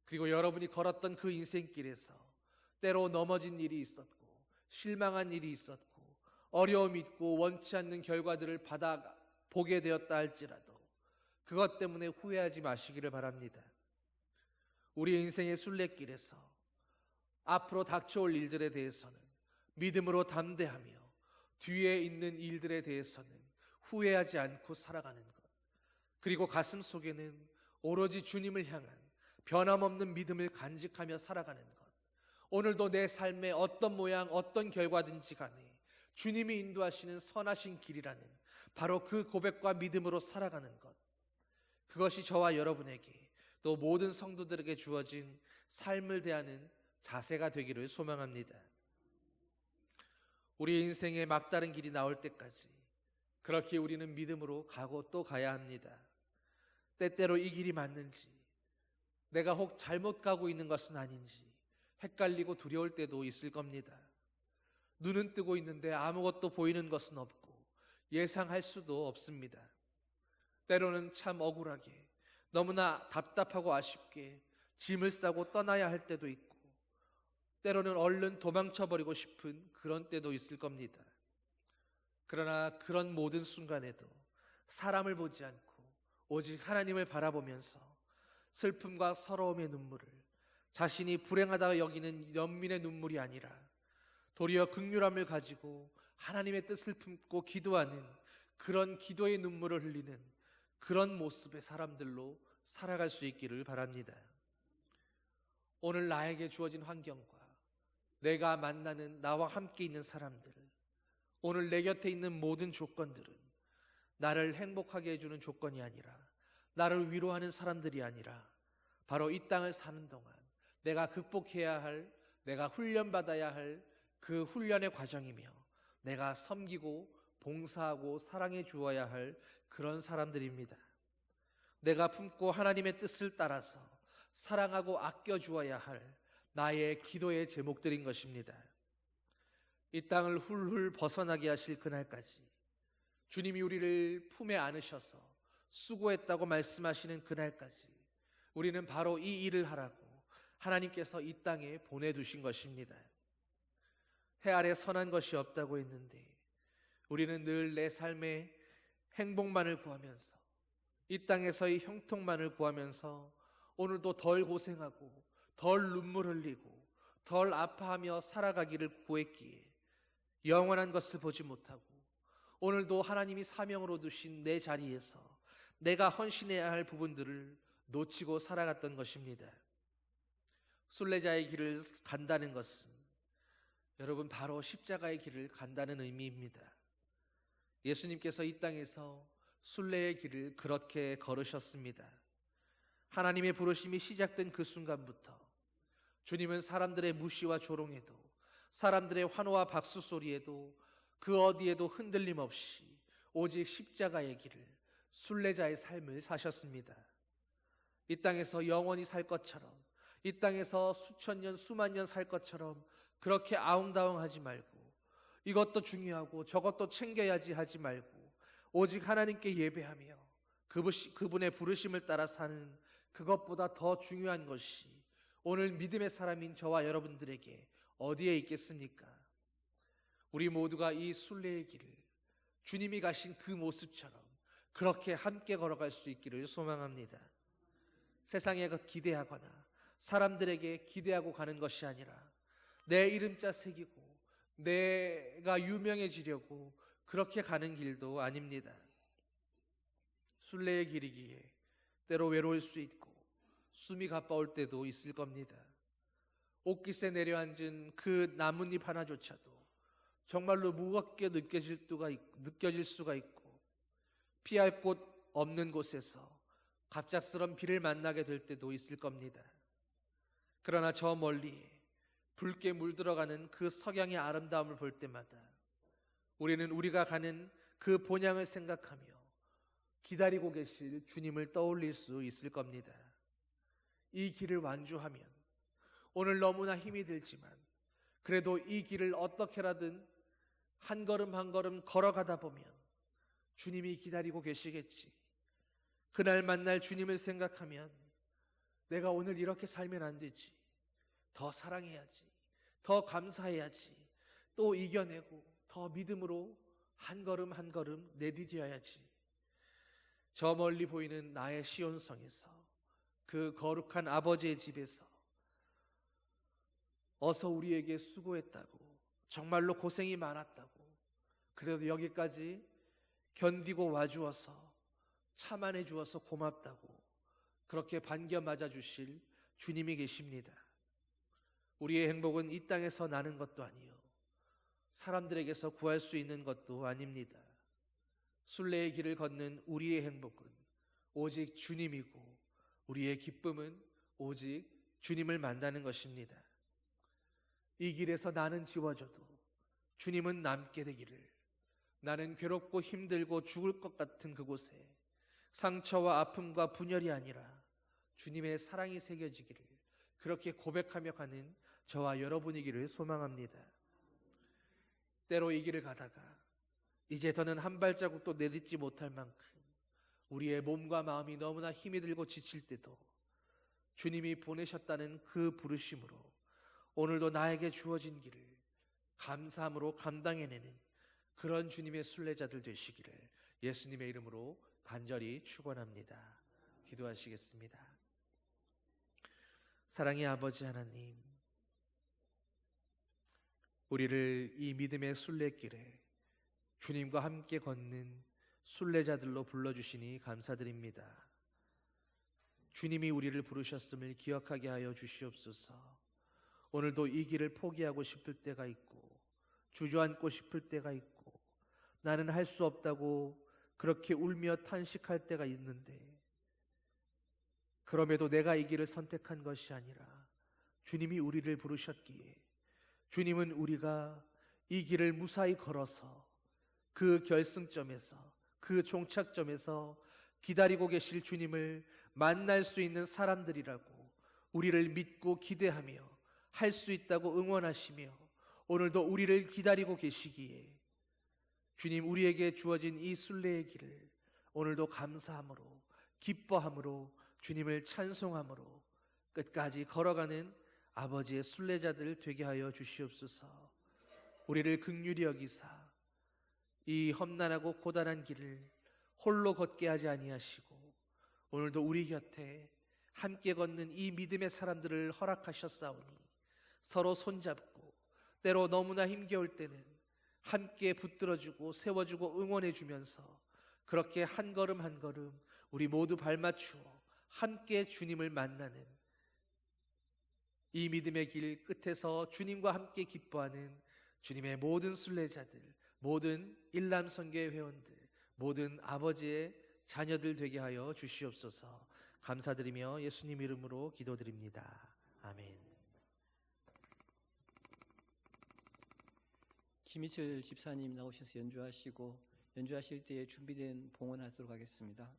그리고 여러분이 걸었던 그 인생길에서 때로 넘어진 일이 있었고 실망한 일이 있었고 어려움이 있고 원치 않는 결과들을 보게 되었다 할지라도 그것 때문에 후회하지 마시기를 바랍니다. 우리 인생의 순례길에서 앞으로 닥쳐올 일들에 대해서는 믿음으로 담대하며 뒤에 있는 일들에 대해서는 후회하지 않고 살아가는 것, 그리고 가슴 속에는 오로지 주님을 향한 변함없는 믿음을 간직하며 살아가는 것, 오늘도 내 삶의 어떤 모양 어떤 결과든지 간에 주님이 인도하시는 선하신 길이라는 바로 그 고백과 믿음으로 살아가는 것, 그것이 저와 여러분에게 또 모든 성도들에게 주어진 삶을 대하는 자세가 되기를 소망합니다. 우리 인생의 막다른 길이 나올 때까지 그렇게 우리는 믿음으로 가고 또 가야 합니다. 때때로 이 길이 맞는지, 내가 혹 잘못 가고 있는 것은 아닌지 헷갈리고 두려울 때도 있을 겁니다. 눈은 뜨고 있는데 아무것도 보이는 것은 없고 예상할 수도 없습니다. 때로는 참 억울하게 너무나 답답하고 아쉽게 짐을 싸고 떠나야 할 때도 있고 때로는 얼른 도망쳐버리고 싶은 그런 때도 있을 겁니다. 그러나 그런 모든 순간에도 사람을 보지 않고 오직 하나님을 바라보면서 슬픔과 서러움의 눈물을 자신이 불행하다고 여기는 연민의 눈물이 아니라 도리어 긍휼함을 가지고 하나님의 뜻을 품고 기도하는 그런 기도의 눈물을 흘리는 그런 모습의 사람들로 살아갈 수 있기를 바랍니다. 오늘 나에게 주어진 환경과 내가 만나는 나와 함께 있는 사람들, 오늘 내 곁에 있는 모든 조건들은 나를 행복하게 해주는 조건이 아니라, 나를 위로하는 사람들이 아니라 바로 이 땅을 사는 동안 내가 극복해야 할, 내가 훈련받아야 할 그 훈련의 과정이며 내가 섬기고 봉사하고 사랑해 주어야 할 그런 사람들입니다. 내가 품고 하나님의 뜻을 따라서 사랑하고 아껴 주어야 할 나의 기도의 제목들인 것입니다. 이 땅을 훌훌 벗어나게 하실 그날까지, 주님이 우리를 품에 안으셔서 수고했다고 말씀하시는 그날까지 우리는 바로 이 일을 하라고 하나님께서 이 땅에 보내두신 것입니다. 해 아래 선한 것이 없다고 했는데 우리는 늘 내 삶의 행복만을 구하면서 이 땅에서의 형통만을 구하면서 오늘도 덜 고생하고 덜 눈물 흘리고 덜 아파하며 살아가기를 구했기에 영원한 것을 보지 못하고 오늘도 하나님이 사명으로 두신 내 자리에서 내가 헌신해야 할 부분들을 놓치고 살아갔던 것입니다. 순례자의 길을 간다는 것은 여러분 바로 십자가의 길을 간다는 의미입니다. 예수님께서 이 땅에서 순례의 길을 그렇게 걸으셨습니다. 하나님의 부르심이 시작된 그 순간부터 주님은 사람들의 무시와 조롱에도, 사람들의 환호와 박수 소리에도 그 어디에도 흔들림 없이 오직 십자가의 길을, 순례자의 삶을 사셨습니다. 이 땅에서 영원히 살 것처럼, 이 땅에서 수천 년, 수만 년 살 것처럼 그렇게 아웅다웅하지 말고, 이것도 중요하고 저것도 챙겨야지 하지 말고 오직 하나님께 예배하며 그분의 부르심을 따라 사는, 그것보다 더 중요한 것이 오늘 믿음의 사람인 저와 여러분들에게 어디에 있겠습니까? 우리 모두가 이 순례의 길을 주님이 가신 그 모습처럼 그렇게 함께 걸어갈 수 있기를 소망합니다. 세상에 기대하거나 사람들에게 기대하고 가는 것이 아니라 내 이름자 새기고 내가 유명해지려고 그렇게 가는 길도 아닙니다. 순례의 길이기에 때로 외로울 수 있고 숨이 가빠올 때도 있을 겁니다. 옷깃에 내려앉은 그 나뭇잎 하나조차도 정말로 무겁게 느껴질 수가 있고, 피할 곳 없는 곳에서 갑작스런 비를 만나게 될 때도 있을 겁니다. 그러나 저 멀리 붉게 물들어가는 그 석양의 아름다움을 볼 때마다 우리는 우리가 가는 그 본향을 생각하며 기다리고 계실 주님을 떠올릴 수 있을 겁니다. 이 길을 완주하면 오늘 너무나 힘이 들지만 그래도 이 길을 어떻게라든 한 걸음 한 걸음 걸어가다 보면 주님이 기다리고 계시겠지. 그날 만날 주님을 생각하면 내가 오늘 이렇게 살면 안 되지, 더 사랑해야지, 더 감사해야지. 또 이겨내고 더 믿음으로 한 걸음 한 걸음 내디뎌야지. 저 멀리 보이는 나의 시온성에서, 그 거룩한 아버지의 집에서 어서 우리에게 수고했다고, 정말로 고생이 많았다고, 그래도 여기까지 견디고 와주어서, 참아내 주어서 고맙다고 그렇게 반겨 맞아주실 주님이 계십니다. 우리의 행복은 이 땅에서 나는 것도 아니요, 사람들에게서 구할 수 있는 것도 아닙니다. 순례의 길을 걷는 우리의 행복은 오직 주님이고, 우리의 기쁨은 오직 주님을 만나는 것입니다. 이 길에서 나는 지워져도 주님은 남게 되기를, 나는 괴롭고 힘들고 죽을 것 같은 그곳에 상처와 아픔과 분열이 아니라 주님의 사랑이 새겨지기를, 그렇게 고백하며 가는 저와 여러분이기를 소망합니다. 때로 이 길을 가다가 이제 더는 한 발자국도 내딛지 못할 만큼 우리의 몸과 마음이 너무나 힘이 들고 지칠 때도 주님이 보내셨다는 그 부르심으로 오늘도 나에게 주어진 길을 감사함으로 감당해내는 그런 주님의 순례자들 되시기를 예수님의 이름으로 간절히 축원합니다. 기도하시겠습니다. 사랑의 아버지 하나님, 우리를 이 믿음의 순례길에 주님과 함께 걷는 순례자들로 불러주시니 감사드립니다. 주님이 우리를 부르셨음을 기억하게 하여 주시옵소서. 오늘도 이 길을 포기하고 싶을 때가 있고, 주저앉고 싶을 때가 있고, 나는 할 수 없다고 그렇게 울며 탄식할 때가 있는데, 그럼에도 내가 이 길을 선택한 것이 아니라 주님이 우리를 부르셨기에, 주님은 우리가 이 길을 무사히 걸어서 그 결승점에서, 그 종착점에서 기다리고 계실 주님을 만날 수 있는 사람들이라고 우리를 믿고 기대하며 할 수 있다고 응원하시며 오늘도 우리를 기다리고 계시기에, 주님, 우리에게 주어진 이 순례의 길을 오늘도 감사함으로, 기뻐함으로, 주님을 찬송함으로 끝까지 걸어가는 아버지의 순례자들 되게 하여 주시옵소서. 우리를 긍휼히 여기사 이 험난하고 고단한 길을 홀로 걷게 하지 아니하시고, 오늘도 우리 곁에 함께 걷는 이 믿음의 사람들을 허락하셨사오니 서로 손잡고, 때로 너무나 힘겨울 때는 함께 붙들어주고 세워주고 응원해주면서 그렇게 한 걸음 한 걸음 우리 모두 발맞추어 함께 주님을 만나는 이 믿음의 길 끝에서 주님과 함께 기뻐하는 주님의 모든 순례자들, 모든 일남선교회 회원들, 모든 아버지의 자녀들 되게 하여 주시옵소서. 감사드리며 예수님 이름으로 기도드립니다. 아멘. 김희철 집사님 나오셔서 연주하시고, 연주하실 때에 준비된 봉헌하도록 하겠습니다.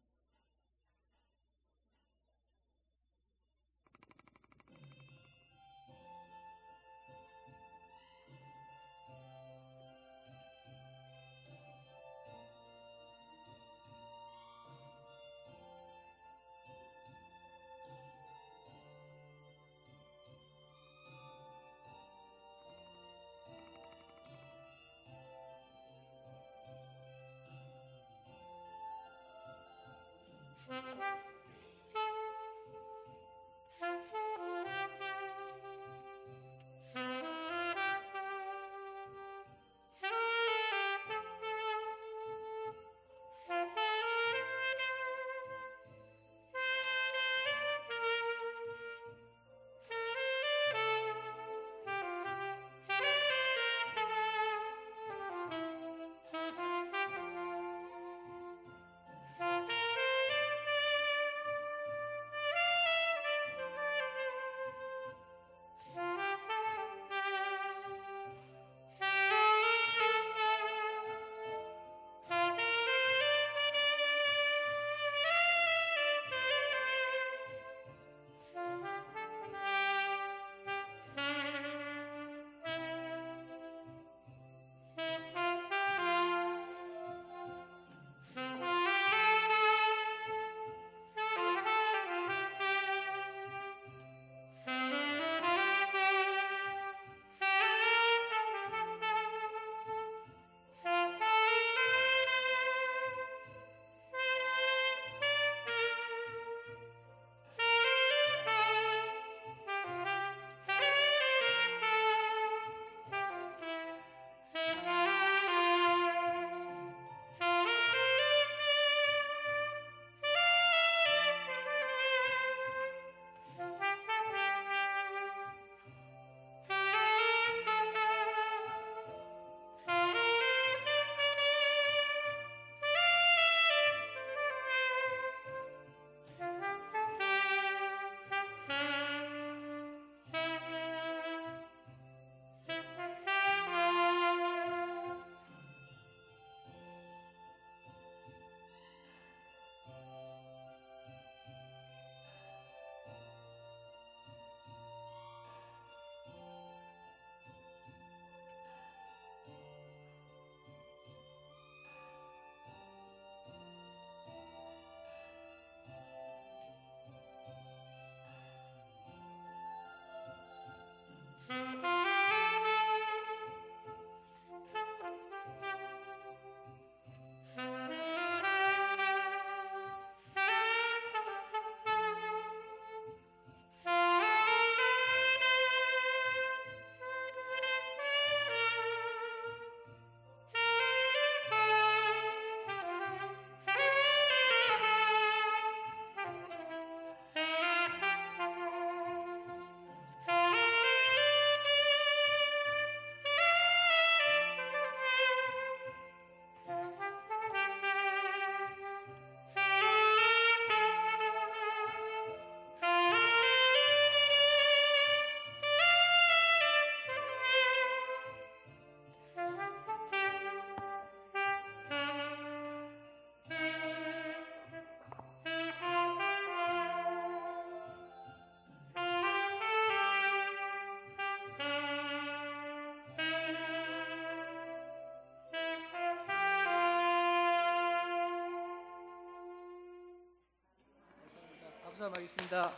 박수 한번 하겠습니다.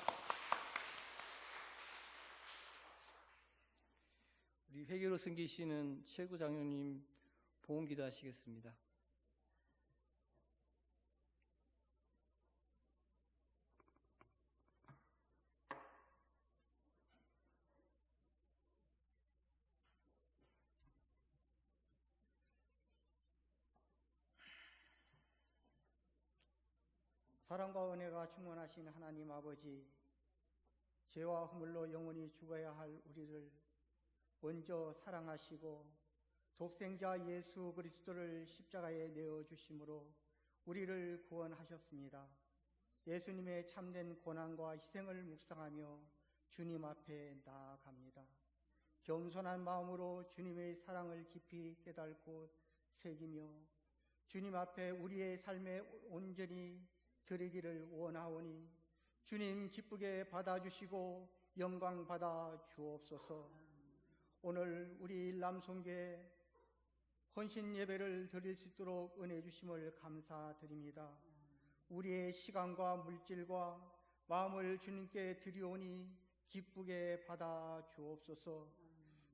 우리 회개로 섬기시는 최구 장로님 보험기도 하시겠습니다. 사랑과 은혜가 충만하신 하나님 아버지, 죄와 허물로 영원히 죽어야 할 우리를 먼저 사랑하시고 독생자 예수 그리스도를 십자가에 내어주심으로 우리를 구원하셨습니다. 예수님의 참된 고난과 희생을 묵상하며 주님 앞에 나아갑니다. 겸손한 마음으로 주님의 사랑을 깊이 깨닫고 새기며 주님 앞에 우리의 삶에 온전히 드리기를 원하오니 주님 기쁘게 받아주시고 영광 받아 주옵소서. 오늘 우리 일남송교회 헌신 예배를 드릴 수 있도록 은혜 주심을 감사드립니다. 우리의 시간과 물질과 마음을 주님께 드리오니 기쁘게 받아 주옵소서.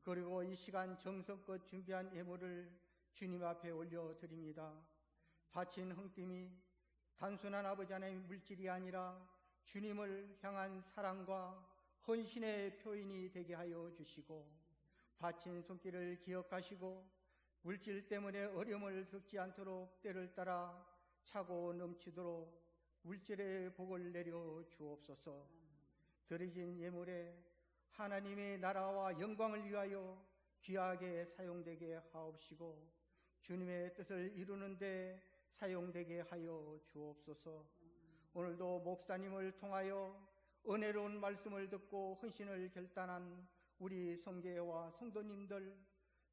그리고 이 시간 정성껏 준비한 예물을 주님 앞에 올려드립니다. 바친 흥김이 단순한 아버지 하나님의 물질이 아니라 주님을 향한 사랑과 헌신의 표현이 되게 하여 주시고, 바친 손길을 기억하시고 물질 때문에 어려움을 겪지 않도록 때를 따라 차고 넘치도록 물질의 복을 내려 주옵소서. 드려진 예물에 하나님의 나라와 영광을 위하여 귀하게 사용되게 하옵시고 주님의 뜻을 이루는 데 사용되게 하여 주옵소서. 오늘도 목사님을 통하여 은혜로운 말씀을 듣고 헌신을 결단한 우리 성교회와 성도님들,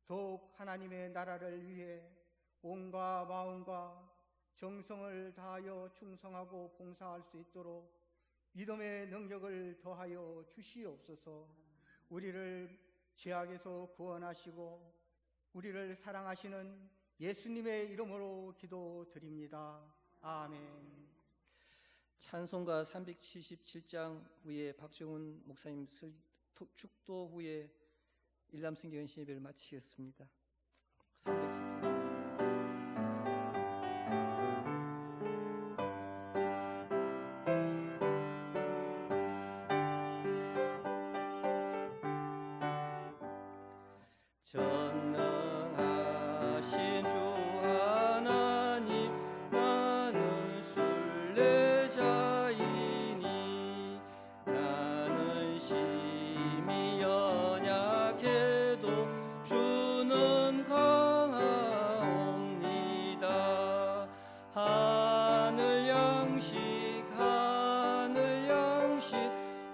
더욱 하나님의 나라를 위해 온과 마음과 정성을 다하여 충성하고 봉사할 수 있도록 믿음의 능력을 더하여 주시옵소서. 우리를 죄악에서 구원하시고 우리를 사랑하시는 예수님의 이름으로 기도드립니다. 아멘. 찬송가 377장 후에 박정훈 목사님 축도 후에 일남성교 헌신 예배를 마치겠습니다. 377장. 전능하신 주 하나님, 나는 순례자이니 나는 심히 연약해도 주는 강하옵니다. 하늘 양식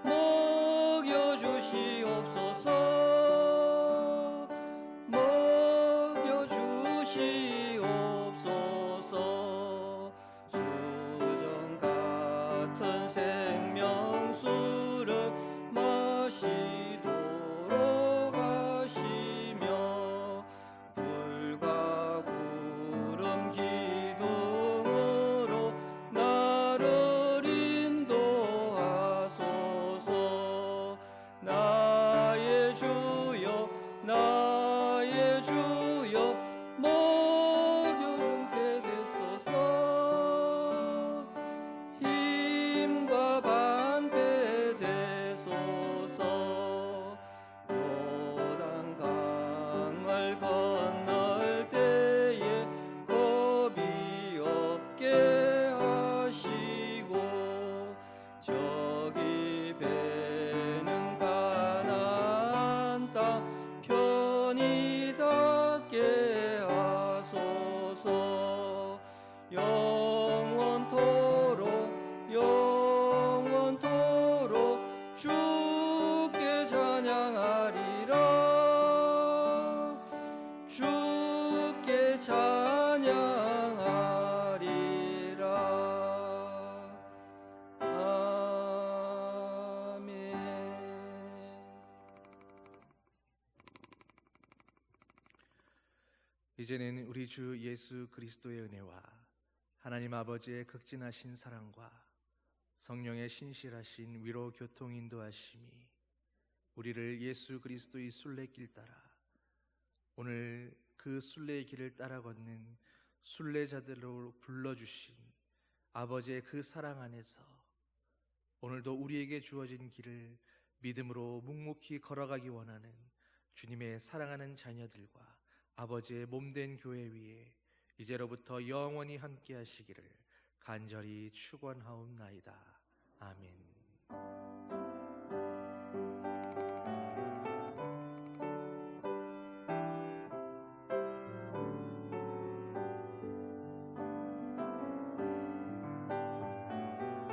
먹여주시옵소서. 주시옵소서. 수정 같은 생명수를 마시도록 하시며 불과 구름 기둥으로 나를 인도하소서. 나의 주 찬양하리라 주께 찬양하리라. 아멘. 이제는 우리 주 예수 그리스도의 은혜와 하나님 아버지의 극진하신 사랑과 성령의 신실하신 위로 교통 인도하심이 우리를 예수 그리스도의 순례길 따라 오늘 그 순례의 길을 따라 걷는 순례자들로 불러주신 아버지의 그 사랑 안에서 오늘도 우리에게 주어진 길을 믿음으로 묵묵히 걸어가기 원하는 주님의 사랑하는 자녀들과 아버지의 몸된 교회 위에 이제로부터 영원히 함께 하시기를 간절히 축원하옵나이다. 아멘.